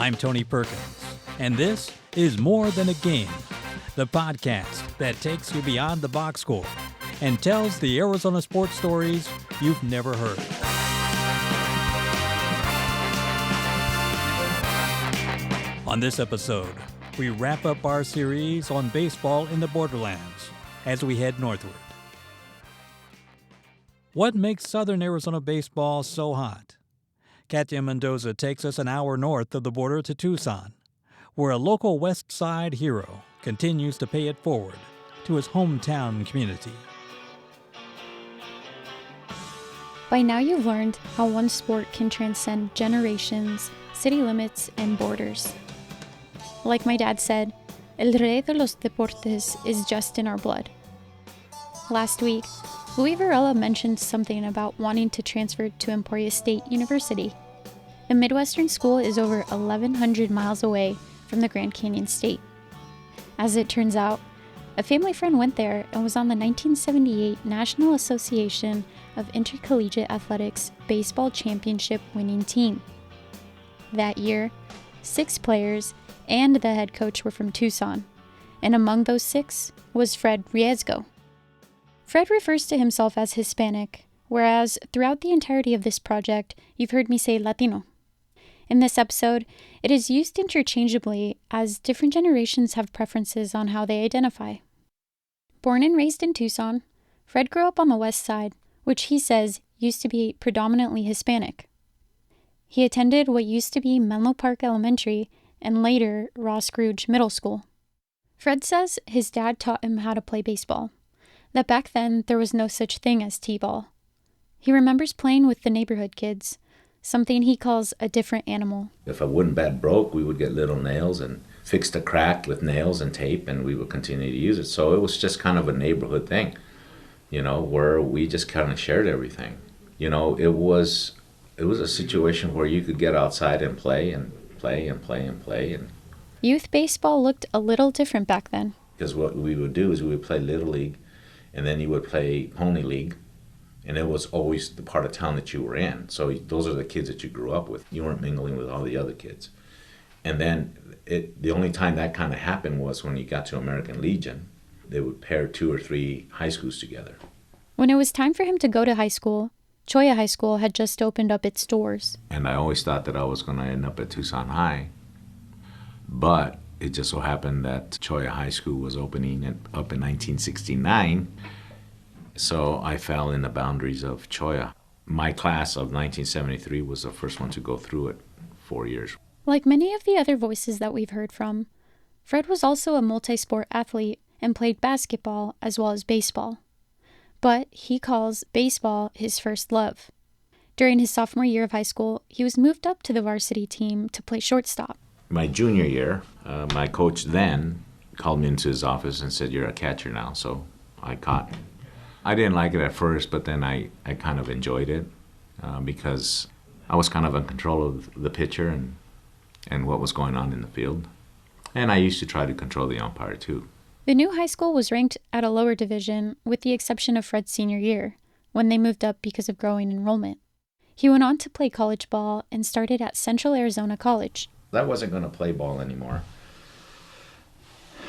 I'm Tony Perkins, and this is More Than a Game, the podcast that takes you beyond the box score and tells the Arizona sports stories you've never heard. On this episode, we wrap up our series on baseball in the borderlands as we head northward. What makes Southern Arizona baseball so hot? Katia Mendoza takes us an hour north of the border to Tucson, where a local West Side hero continues to pay it forward to his hometown community. By now you've learned how one sport can transcend generations, city limits, and borders. Like my dad said, El Rey de los Deportes is just in our blood. Last week, Louis Varela mentioned something about wanting to transfer to Emporia State University. The Midwestern school is over 1,100 miles away from the Grand Canyon State. As it turns out, a family friend went there and was on the 1978 National Association of Intercollegiate Athletics baseball championship winning team. That year, 6 players and the head coach were from Tucson, and among those 6 was Fred Riesgo. Fred refers to himself as Hispanic, whereas throughout the entirety of this project, you've heard me say Latino. In this episode, it is used interchangeably as different generations have preferences on how they identify. Born and raised in Tucson, Fred grew up on the West Side, which he says used to be predominantly Hispanic. He attended what used to be Menlo Park Elementary and later Ross Scrooge Middle School. Fred says his dad taught him how to play baseball, that back then there was no such thing as t-ball. He remembers playing with the neighborhood kids, something he calls a different animal. If a wooden bat broke, we would get little nails and fix the crack with nails and tape, and we would continue to use it. So it was just kind of a neighborhood thing, where we just kind of shared everything. It was a situation where you could get outside and play and play and play and play. And youth baseball looked a little different back then. Because what we would do is we would play Little League, and then you would play Pony League, and it was always the part of town that you were in. So those are the kids that you grew up with. You weren't mingling with all the other kids. And then the only time that kind of happened was when you got to American Legion. They would pair 2 or 3 high schools together. When it was time for him to go to high school, Cholla High School had just opened up its doors. And I always thought that I was going to end up at Tucson High. But it just so happened that Cholla High School was opening up in 1969, so I fell in the boundaries of Cholla. My class of 1973 was the first one to go through it 4 years. Like many of the other voices that we've heard from, Fred was also a multi-sport athlete and played basketball as well as baseball. But he calls baseball his first love. During his sophomore year of high school, he was moved up to the varsity team to play shortstop. My junior year, my coach then called me into his office and said, "You're a catcher now," so I caught. I didn't like it at first, but then I kind of enjoyed it because I was kind of in control of the pitcher and what was going on in the field. And I used to try to control the umpire too. The new high school was ranked at a lower division with the exception of Fred's senior year, when they moved up because of growing enrollment. He went on to play college ball and started at Central Arizona College. I wasn't going to play ball anymore.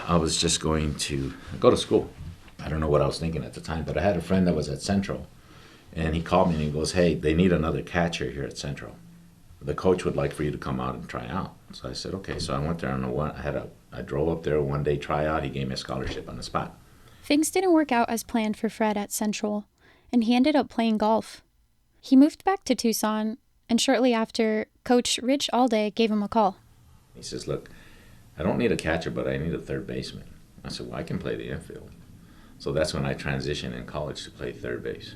I was just going to go to school. I don't know what I was thinking at the time, but I had a friend that was at Central, and he called me and he goes, "Hey, they need another catcher here at Central. The coach would like for you to come out and try out." So I said, okay. So I went there I drove up there one day tryout. He gave me a scholarship on the spot. Things didn't work out as planned for Fred at Central, and he ended up playing golf. He moved back to Tucson, and shortly after, Coach Rich Alday gave him a call. He says, "Look, I don't need a catcher, but I need a third baseman." I said, "Well, I can play the infield." So that's when I transitioned in college to play third base.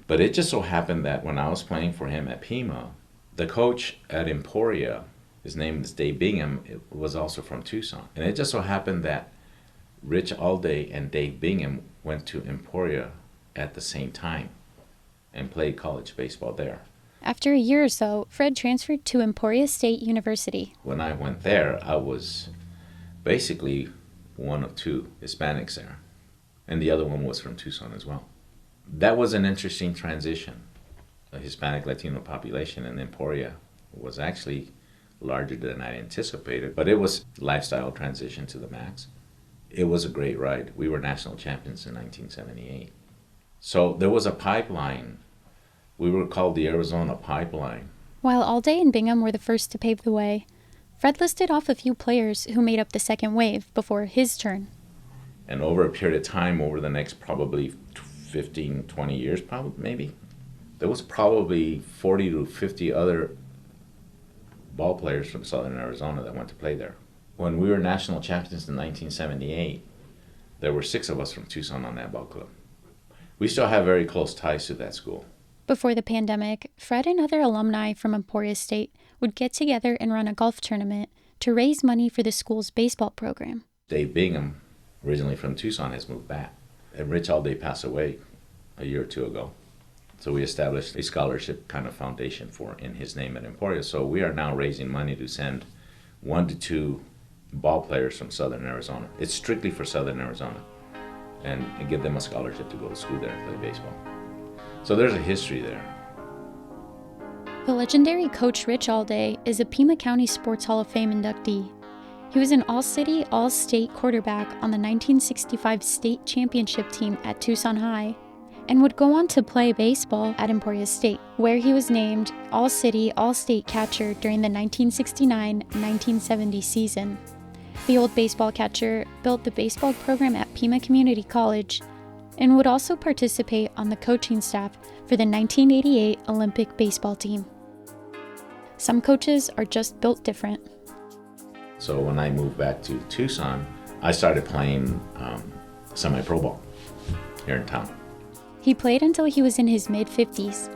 But it just so happened that when I was playing for him at Pima, the coach at Emporia, his name is Dave Bingham, was also from Tucson. And it just so happened that Rich Alday and Dave Bingham went to Emporia at the same time and played college baseball there. After a year or so, Fred transferred to Emporia State University. When I went there, I was basically one of 2 Hispanics there. And the other one was from Tucson as well. That was an interesting transition. A Hispanic Latino population in Emporia was actually larger than I anticipated, but it was lifestyle transition to the max. It was a great ride. We were national champions in 1978. So there was a pipeline. We were called the Arizona Pipeline. While Alday and Bingham were the first to pave the way, Fred listed off a few players who made up the second wave before his turn. And over a period of time, over the next probably 15, 20 years, maybe, there was probably 40 to 50 other ball players from Southern Arizona that went to play there. When we were national champions in 1978, there were 6 of us from Tucson on that ball club. We still have very close ties to that school. Before the pandemic, Fred and other alumni from Emporia State would get together and run a golf tournament to raise money for the school's baseball program. Dave Bingham, originally from Tucson, has moved back. And Rich Alday passed away a year or two ago. So we established a scholarship kind of foundation in his name at Emporia. So we are now raising money to send 1 to 2 ball players from Southern Arizona. It's strictly for Southern Arizona. And give them a scholarship to go to school there and play baseball. So there's a history there. The legendary coach Rich Alday is a Pima County Sports Hall of Fame inductee. He was an All-City, All-State quarterback on the 1965 state championship team at Tucson High, and would go on to play baseball at Emporia State, where he was named All-City, All-State catcher during the 1969-1970 season. The old baseball catcher built the baseball program at Pima Community College and would also participate on the coaching staff for the 1988 Olympic baseball team. Some coaches are just built different. So when I moved back to Tucson, I started playing semi-pro ball here in town. He played until he was in his mid-50s.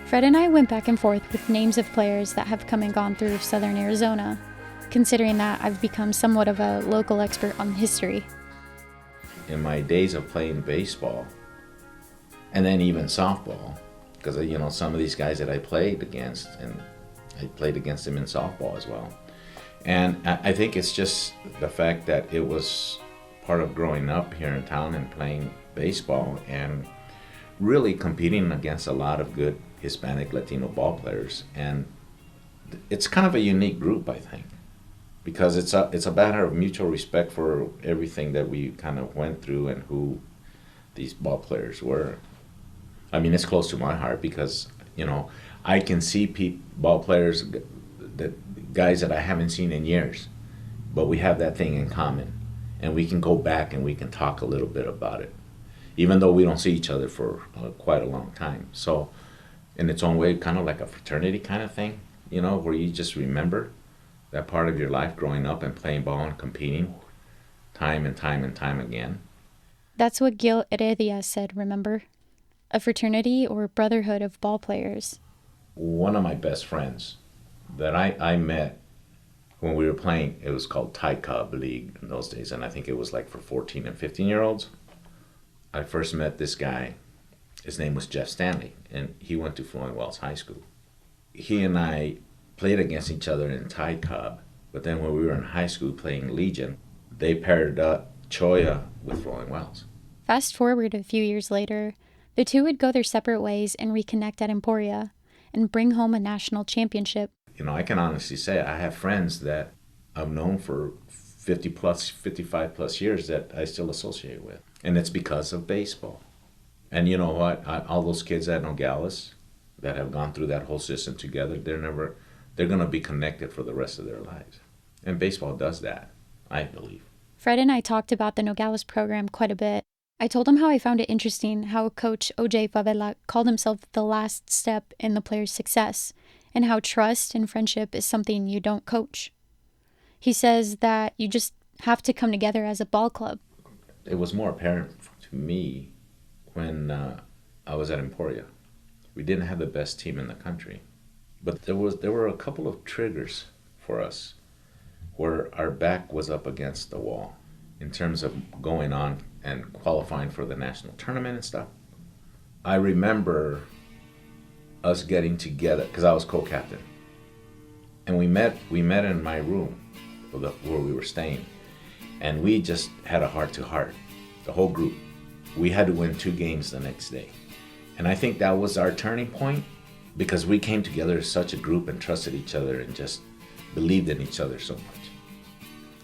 Fred and I went back and forth with names of players that have come and gone through Southern Arizona, considering that I've become somewhat of a local expert on history. In my days of playing baseball, and then even softball, because some of these guys that I played against, and I played against them in softball as well. And I think it's just the fact that it was part of growing up here in town and playing baseball and really competing against a lot of good Hispanic, Latino ball players. And it's kind of a unique group, I think, because it's a matter of mutual respect for everything that we kind of went through and who these ball players were. I mean, it's close to my heart because, I can see ball players, guys that I haven't seen in years, but we have that thing in common, and we can go back and we can talk a little bit about it, even though we don't see each other for quite a long time. So, in its own way, kind of like a fraternity kind of thing, where you just remember that part of your life growing up and playing ball and competing time and time and time again. That's what Gil Heredia said, remember? A fraternity or brotherhood of ball players. One of my best friends that I met when we were playing, it was called Ty Cobb League in those days, and I think it was like for 14 and 15-year-olds. I first met this guy. His name was Jeff Stanley, and he went to Flowing Wells High School. He and I played against each other in Ty Cobb, but then when we were in high school playing Legion, they paired up Choya with Flowing Wells. Fast forward a few years later, the two would go their separate ways and reconnect at Emporia and bring home a national championship. I can honestly say I have friends that I've known for 55 plus years that I still associate with. And it's because of baseball. And you know what? All those kids at Nogales that have gone through that whole system together, they're going to be connected for the rest of their lives. And baseball does that, I believe. Fred and I talked about the Nogales program quite a bit. I told him how I found it interesting how Coach O.J. Favela called himself the last step in the player's success, and how trust and friendship is something you don't coach. He says that you just have to come together as a ball club. It was more apparent to me when I was at Emporia. We didn't have the best team in the country, but there were a couple of triggers for us where our back was up against the wall in terms of going on and qualifying for the national tournament and stuff. I remember us getting together because I was co-captain, and we met in my room where we were staying, and we just had a heart-to-heart, the whole group, we had to win 2 games the next day. And I think that was our turning point, because we came together as such a group and trusted each other and just believed in each other so much.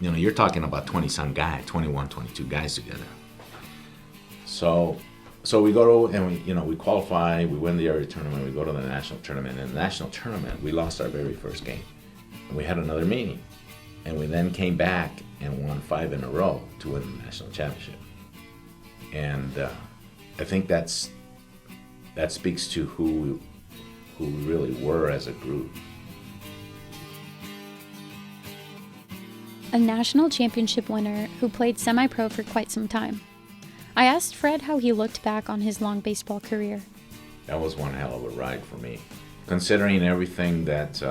You know, you're talking about 20-some guys, 21, 22 guys together. So we go to, and we qualify, we win the area tournament, we go to the national tournament. In the national tournament, we lost our very first game. And we had another meeting. And we then came back and won 5 in a row to win the national championship. And I think that speaks to who we really were as a group. A national championship winner who played semi-pro for quite some time. I asked Fred how he looked back on his long baseball career. That was one hell of a ride for me. Considering everything that,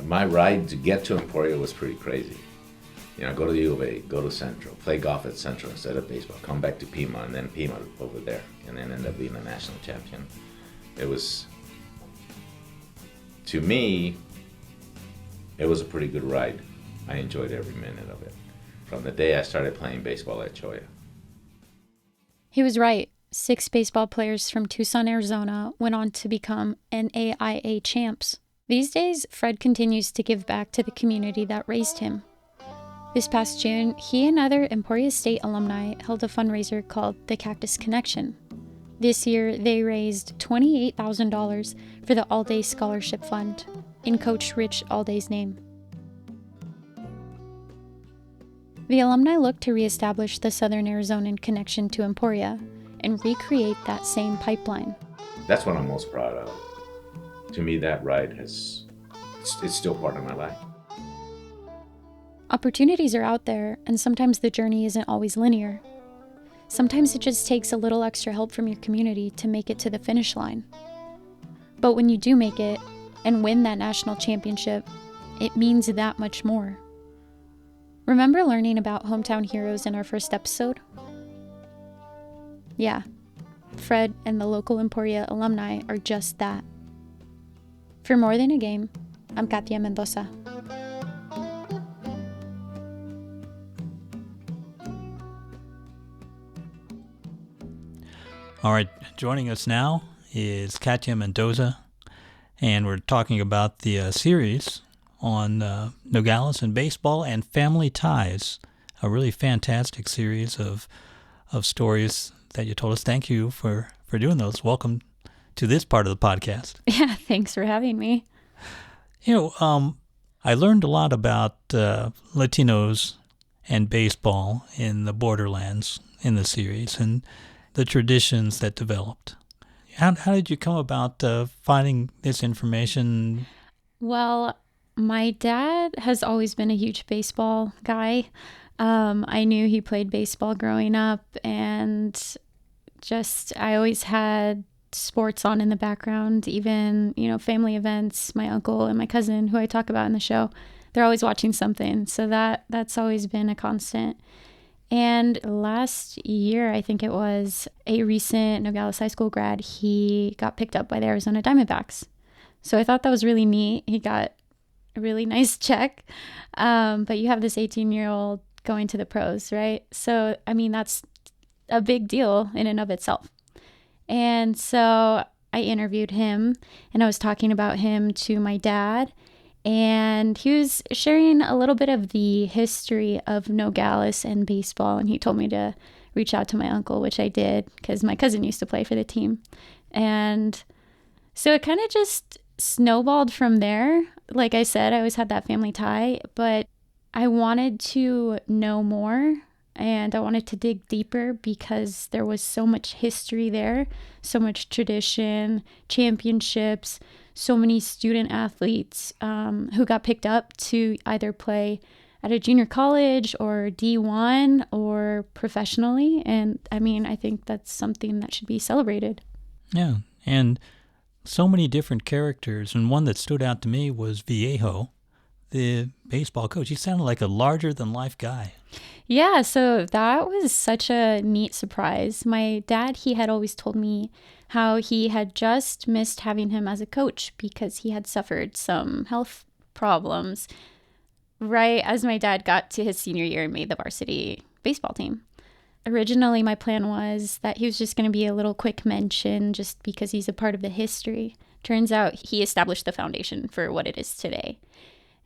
my ride to get to Emporia was pretty crazy. You know, go to the U of A, go to Central, play golf at Central instead of baseball, come back to Pima, and then Pima over there, and then end up being a national champion. It was, to me, it was a pretty good ride. I enjoyed every minute of it, from the day I started playing baseball at Choya. He was right. 6 baseball players from Tucson, Arizona went on to become NAIA champs. These days, Fred continues to give back to the community that raised him. This past June, he and other Emporia State alumni held a fundraiser called the Cactus Connection. This year, they raised $28,000 for the All-Day Scholarship Fund, in Coach Rich All-Day's name. The alumni look to reestablish the Southern Arizonan connection to Emporia and recreate that same pipeline. That's what I'm most proud of. To me, that ride it's still part of my life. Opportunities are out there, and sometimes the journey isn't always linear. Sometimes it just takes a little extra help from your community to make it to the finish line. But when you do make it and win that national championship, it means that much more. Remember learning about hometown heroes in our first episode? Yeah, Fred and the local Emporia alumni are just that. For More Than a Game, I'm Katia Mendoza. All right, joining us now is Katia Mendoza, and we're talking about the series on Nogales and baseball and family ties, a really fantastic series of stories that you told us. Thank you for doing those. Welcome to this part of the podcast. Yeah, thanks for having me. You know, I learned a lot about Latinos and baseball in the borderlands in the series and the traditions that developed. How did you come about finding this information? Well, my dad has always been a huge baseball guy. I knew he played baseball growing up, and I always had sports on in the background, even, family events. My uncle and my cousin, who I talk about in the show, they're always watching something. So that's always been a constant. And last year, I think it was, a recent Nogales High School grad, he got picked up by the Arizona Diamondbacks. So I thought that was really neat. He got a really nice check. But you have this 18-year-old going to the pros, right? So, that's a big deal in and of itself. And so I interviewed him, and I was talking about him to my dad, and he was sharing a little bit of the history of Nogales and baseball, and he told me to reach out to my uncle, which I did because my cousin used to play for the team. And so it kind of just snowballed from there. Like I said, I always had that family tie, but I wanted to know more, and I wanted to dig deeper because there was so much history there, so much tradition, championships, so many student athletes who got picked up to either play at a junior college or D1 or professionally. And I think that's something that should be celebrated. Yeah, and so many different characters. And one that stood out to me was Viejo, the baseball coach. He sounded like a larger-than-life guy. Yeah, so that was such a neat surprise. My dad, he had always told me how he had just missed having him as a coach because he had suffered some health problems right as my dad got to his senior year and made the varsity baseball team. Originally, my plan was that he was just going to be a little quick mention just because he's a part of the history. Turns out he established the foundation for what it is today.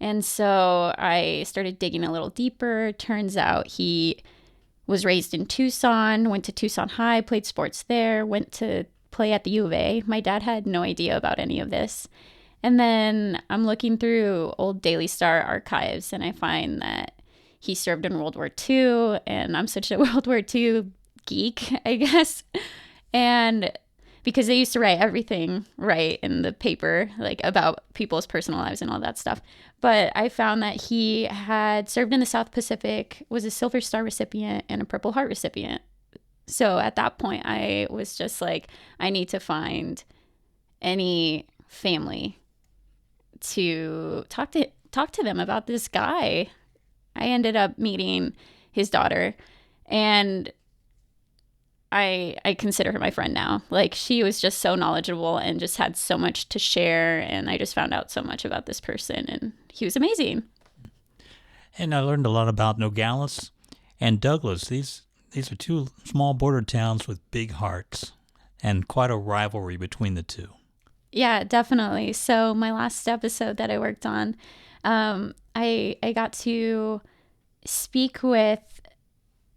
And so I started digging a little deeper. Turns out he was raised in Tucson, went to Tucson High, played sports there, went to play at the U of A. My dad had no idea about any of this. And then I'm looking through old Daily Star archives, and I find that he served in World War II, and I'm such a World War II geek, I guess. And because they used to write everything right in the paper, like about people's personal lives and all that stuff. But I found that he had served in the South Pacific, was a Silver Star recipient, and a Purple Heart recipient. So at that point, I was just like, I need to find any family to talk to them about this guy. I ended up meeting his daughter, and I consider her my friend now. Like, she was just so knowledgeable and just had so much to share, and I just found out so much about this person, and he was amazing. And I learned a lot about Nogales and Douglas. These are two small border towns with big hearts and quite a rivalry between the two. Yeah, definitely. So my last episode that I worked on, I got to speak with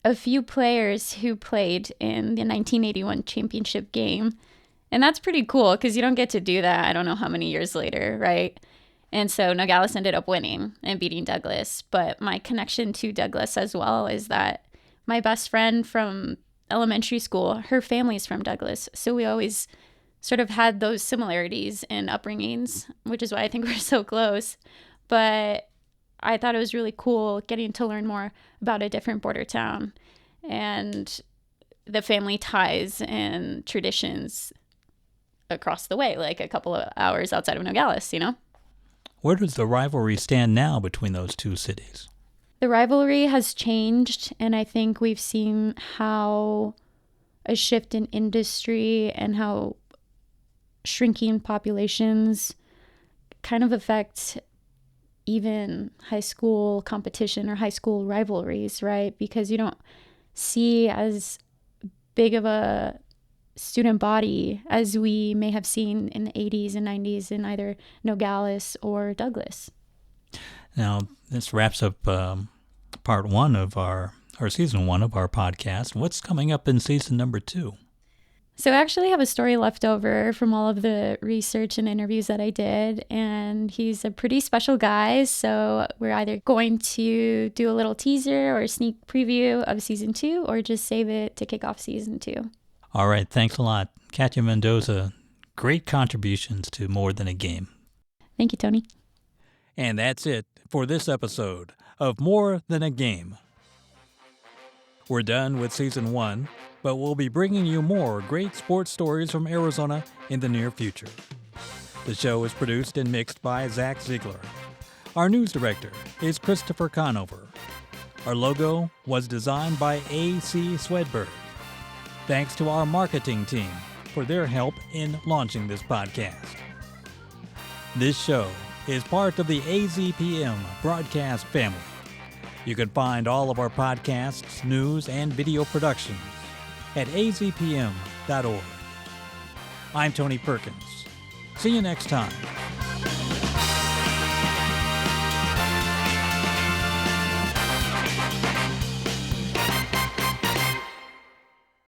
a few players who played in the 1981 championship game. And that's pretty cool because you don't get to do that, I don't know how many years later, right? And so Nogales ended up winning and beating Douglas. But my connection to Douglas as well is that my best friend from elementary school, her family's from Douglas. So we always sort of had those similarities in upbringings, which is why I think we're so close. But I thought it was really cool getting to learn more about a different border town and the family ties and traditions across the way, like a couple of hours outside of Nogales, you know? Where does the rivalry stand now between those two cities? The rivalry has changed, and I think we've seen how a shift in industry and how shrinking populations kind of affect even high school competition or high school rivalries, right? Because you don't see as big of a student body as we may have seen in the 80s and 90s in either Nogales or Douglas. Now, this wraps up part one of our season one of our podcast. What's coming up in season number 2? So I actually have a story left over from all of the research and interviews that I did, and he's a pretty special guy. So we're either going to do a little teaser or a sneak preview of season 2 or just save it to kick off season 2. All right. Thanks a lot. Katya Mendoza, great contributions to More Than a Game. Thank you, Tony. And that's it for this episode of More Than a Game. We're done with season 1, but we'll be bringing you more great sports stories from Arizona in the near future. The show is produced and mixed by Zach Ziegler. Our news director is Christopher Conover. Our logo was designed by A.C. Swedberg. Thanks to our marketing team for their help in launching this podcast. This show is part of the AZPM broadcast family. You can find all of our podcasts, news, and video productions at azpm.org. I'm Tony Perkins. See you next time.